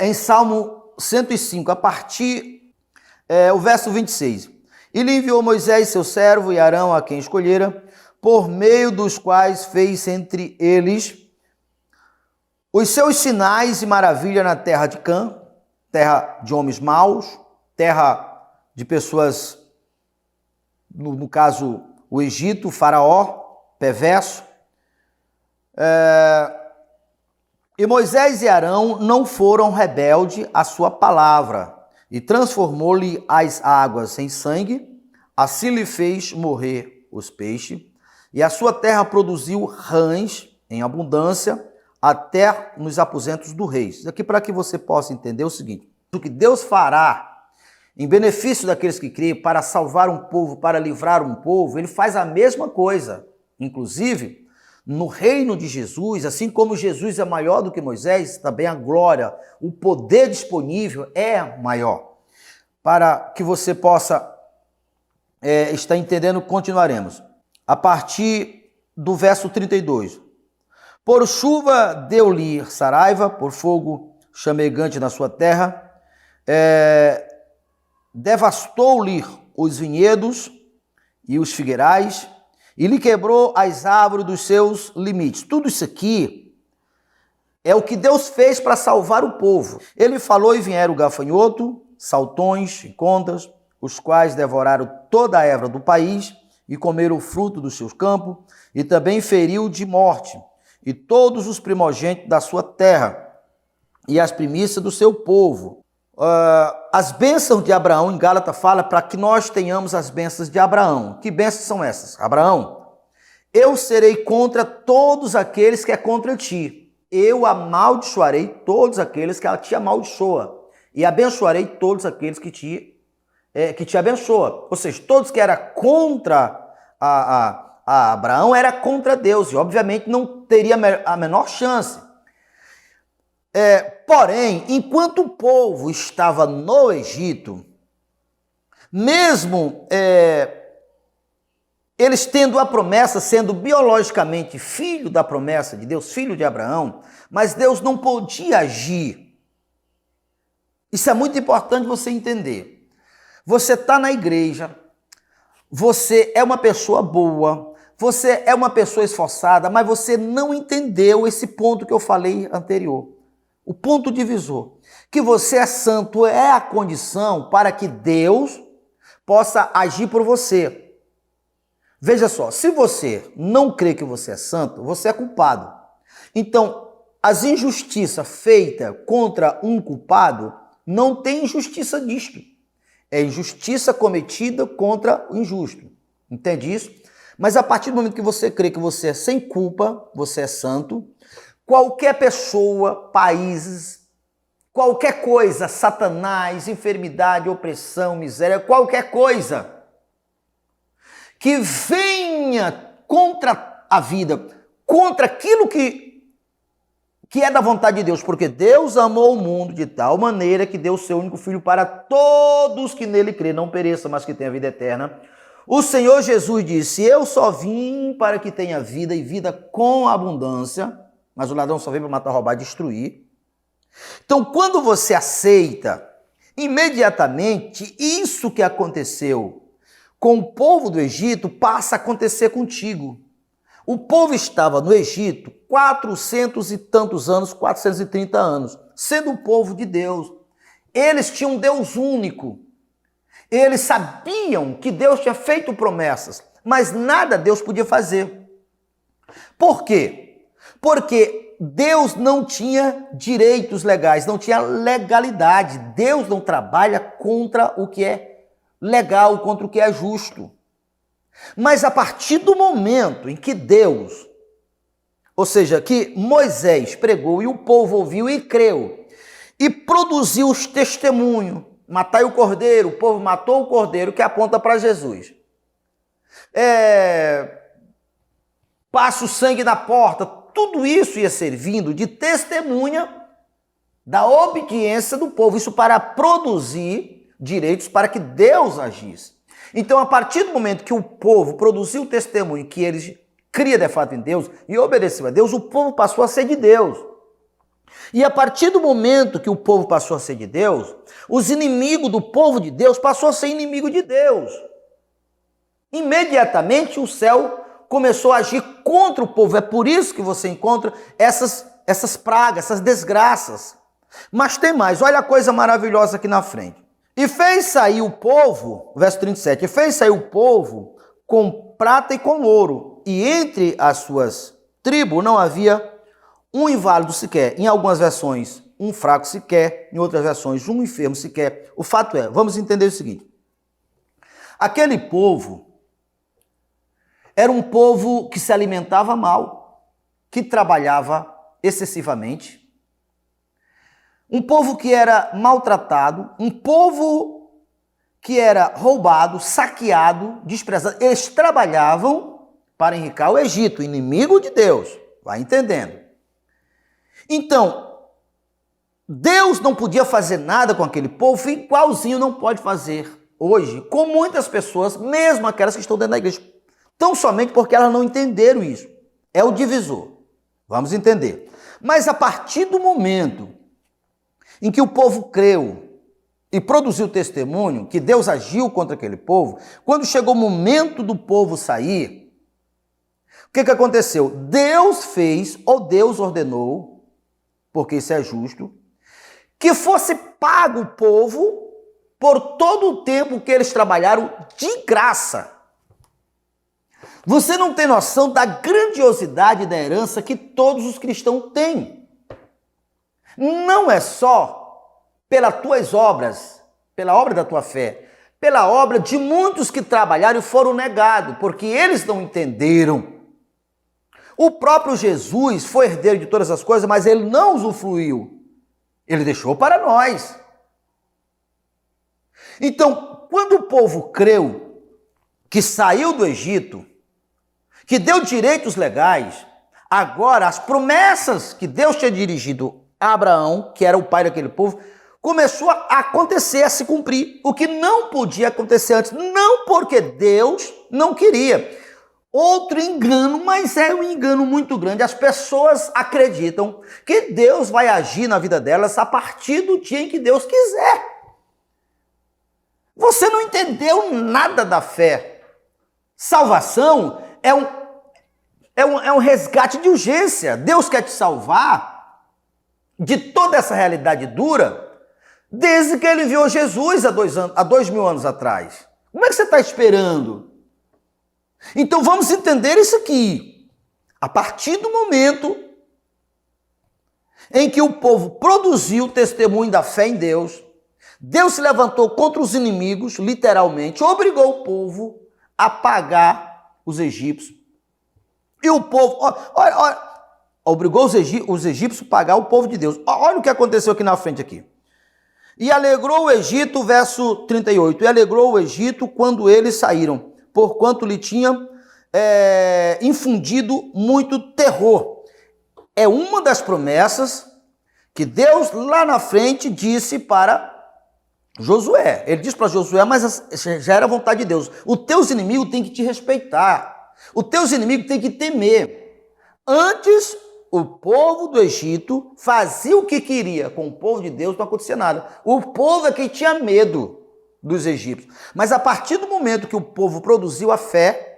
em Salmo 105, a partir o verso 26. E lhe enviou Moisés, seu servo, e Arão, a quem escolhera, por meio dos quais fez entre eles os seus sinais e maravilha na terra de Cã, terra de homens maus, terra de pessoas, no caso, o Egito, o faraó, perverso. E Moisés e Arão não foram rebeldes à sua palavra, e transformou-lhe as águas em sangue, assim lhe fez morrer os peixes, e a sua terra produziu rãs em abundância, até nos aposentos do rei. Isso aqui para que você possa entender o seguinte: o que Deus fará em benefício daqueles que creem, para salvar um povo, para livrar um povo, ele faz a mesma coisa. Inclusive, no reino de Jesus, assim como Jesus é maior do que Moisés, também a glória, o poder disponível é maior. Para que você possa estar entendendo, continuaremos. A partir do verso 32. Por chuva deu-lhe saraiva, por fogo chamegante na sua terra, devastou-lhe os vinhedos e os figueirais, e lhe quebrou as árvores dos seus limites. Tudo isso aqui é o que Deus fez para salvar o povo. Ele falou e vieram o gafanhoto, saltões e condas, os quais devoraram toda a erva do país e comeram o fruto dos seus campos, e também feriu de morte e todos os primogênitos da sua terra e as primícias do seu povo. As bênçãos de Abraão, em Gálatas fala para que nós tenhamos as bênçãos de Abraão. Que bênçãos são essas? Abraão, eu serei contra todos aqueles que é contra ti. Eu amaldiçoarei todos aqueles que te amaldiçoa. E abençoarei todos aqueles que te abençoa. Ou seja, todos que eram contra a Abraão era contra Deus. E obviamente não teria a menor chance. Porém, enquanto o povo estava no Egito, mesmo eles tendo a promessa, sendo biologicamente filho da promessa de Deus, filho de Abraão, mas Deus não podia agir. Isso é muito importante você entender. Você está na igreja, você é uma pessoa boa, você é uma pessoa esforçada, mas você não entendeu esse ponto que eu falei anterior. O ponto divisor, que você é santo é a condição para que Deus possa agir por você. Veja só, se você não crê que você é santo, você é culpado. Então, as injustiças feitas contra um culpado, não tem injustiça disto. É injustiça cometida contra o injusto. Entende isso? Mas a partir do momento que você crê que você é sem culpa, você é santo, qualquer pessoa, países, qualquer coisa, Satanás, enfermidade, opressão, miséria, qualquer coisa que venha contra a vida, contra aquilo que é da vontade de Deus, porque Deus amou o mundo de tal maneira que deu o seu único filho para todos que nele crê, não pereça, mas que tenha vida eterna. O Senhor Jesus disse: eu só vim para que tenha vida e vida com abundância. Mas o ladrão só vem para matar, roubar e destruir. Então, quando você aceita, imediatamente, isso que aconteceu com o povo do Egito passa a acontecer contigo. O povo estava no Egito 400 e tantos anos, 430 anos, sendo o povo de Deus. Eles tinham um Deus único. Eles sabiam que Deus tinha feito promessas, mas nada Deus podia fazer. Por quê? Porque Deus não tinha direitos legais, não tinha legalidade. Deus não trabalha contra o que é legal, contra o que é justo. Mas a partir do momento em que Deus, ou seja, que Moisés pregou e o povo ouviu e creu, e produziu os testemunhos, matai o cordeiro, o povo matou o cordeiro, que aponta para Jesus. Passa o sangue na porta, tudo isso ia servindo de testemunha da obediência do povo, isso para produzir direitos para que Deus agisse. Então, a partir do momento que o povo produziu o testemunho que eles cria de fato em Deus e obedeceu a Deus, o povo passou a ser de Deus. E a partir do momento que o povo passou a ser de Deus, os inimigos do povo de Deus passou a ser inimigo de Deus. Imediatamente o céu começou a agir contra o povo. É por isso que você encontra essas pragas, essas desgraças. Mas tem mais, olha a coisa maravilhosa aqui na frente. E fez sair o povo, verso 37, e fez sair o povo com prata e com ouro, e entre as suas tribos não havia um inválido sequer. Em algumas versões, um fraco sequer, em outras versões, um enfermo sequer. O fato é, vamos entender o seguinte, aquele povo era um povo que se alimentava mal, que trabalhava excessivamente, um povo que era maltratado, um povo que era roubado, saqueado, desprezado. Eles trabalhavam para enriquecer o Egito, inimigo de Deus. Vai entendendo. Então, Deus não podia fazer nada com aquele povo, igualzinho não pode fazer hoje com muitas pessoas, mesmo aquelas que estão dentro da igreja. Tão somente porque elas não entenderam isso. É o divisor. Vamos entender. Mas a partir do momento em que o povo creu e produziu testemunho, que Deus agiu contra aquele povo, quando chegou o momento do povo sair, o que aconteceu? Deus fez, ou Deus ordenou, porque isso é justo, que fosse pago o povo por todo o tempo que eles trabalharam de graça. Você não tem noção da grandiosidade da herança que todos os cristãos têm. Não é só pelas tuas obras, pela obra da tua fé, pela obra de muitos que trabalharam e foram negados, porque eles não entenderam. O próprio Jesus foi herdeiro de todas as coisas, mas ele não usufruiu. Ele deixou para nós. Então, quando o povo creu que saiu do Egito, que deu direitos legais, agora as promessas que Deus tinha dirigido a Abraão, que era o pai daquele povo, começou a acontecer, a se cumprir, o que não podia acontecer antes, não porque Deus não queria. Outro engano, mas é um engano muito grande. As pessoas acreditam que Deus vai agir na vida delas a partir do dia em que Deus quiser. Você não entendeu nada da fé. Salvação é um resgate de urgência. Deus quer te salvar de toda essa realidade dura desde que ele enviou Jesus há 2000 anos atrás. Como é que você está esperando? Então vamos entender isso aqui. A partir do momento em que o povo produziu o testemunho da fé em Deus, Deus se levantou contra os inimigos, literalmente, obrigou o povo a pagar os egípcios. E o povo, obrigou os egípcios a pagar o povo de Deus. Olha o que aconteceu aqui na frente aqui. E alegrou o Egito, verso 38, e alegrou o Egito quando eles saíram, porquanto lhe tinha infundido muito terror. É uma das promessas que Deus lá na frente disse para Josué. Ele disse para Josué, mas já era vontade de Deus. Os teus inimigos têm que te respeitar. Os teus inimigos têm que temer. Antes, o povo do Egito fazia o que queria com o povo de Deus, não acontecia nada. O povo é que tinha medo dos egípcios. Mas a partir do momento que o povo produziu a fé,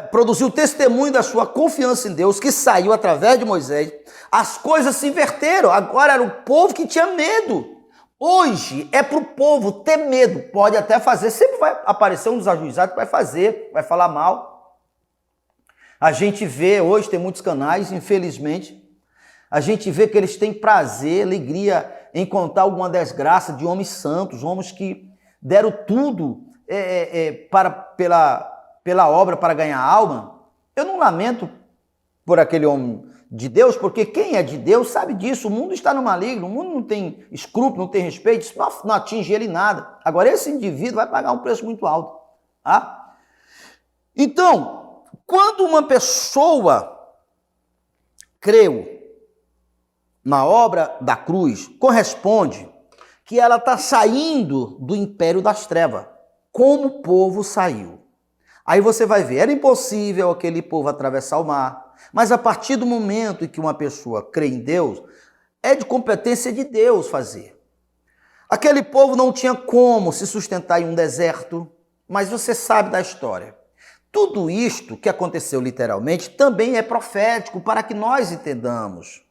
produziu o testemunho da sua confiança em Deus, que saiu através de Moisés, as coisas se inverteram. Agora era o povo que tinha medo. Hoje é para o povo ter medo. Pode até fazer, sempre vai aparecer um desajuizado que vai fazer, vai falar mal. A gente vê, hoje tem muitos canais, infelizmente, a gente vê que eles têm prazer, alegria em contar alguma desgraça de homens santos, homens que deram tudo pela obra para ganhar alma. Eu não lamento por aquele homem de Deus, porque quem é de Deus sabe disso. O mundo está no maligno, o mundo não tem escrúpulo, não tem respeito, isso não atinge ele em nada. Agora, esse indivíduo vai pagar um preço muito alto. Tá? Então, quando uma pessoa creu na obra da cruz, corresponde que ela está saindo do império das trevas, como o povo saiu. Aí você vai ver, era impossível aquele povo atravessar o mar, mas a partir do momento em que uma pessoa crê em Deus, é de competência de Deus fazer. Aquele povo não tinha como se sustentar em um deserto, mas você sabe da história. Tudo isto que aconteceu literalmente também é profético para que nós entendamos.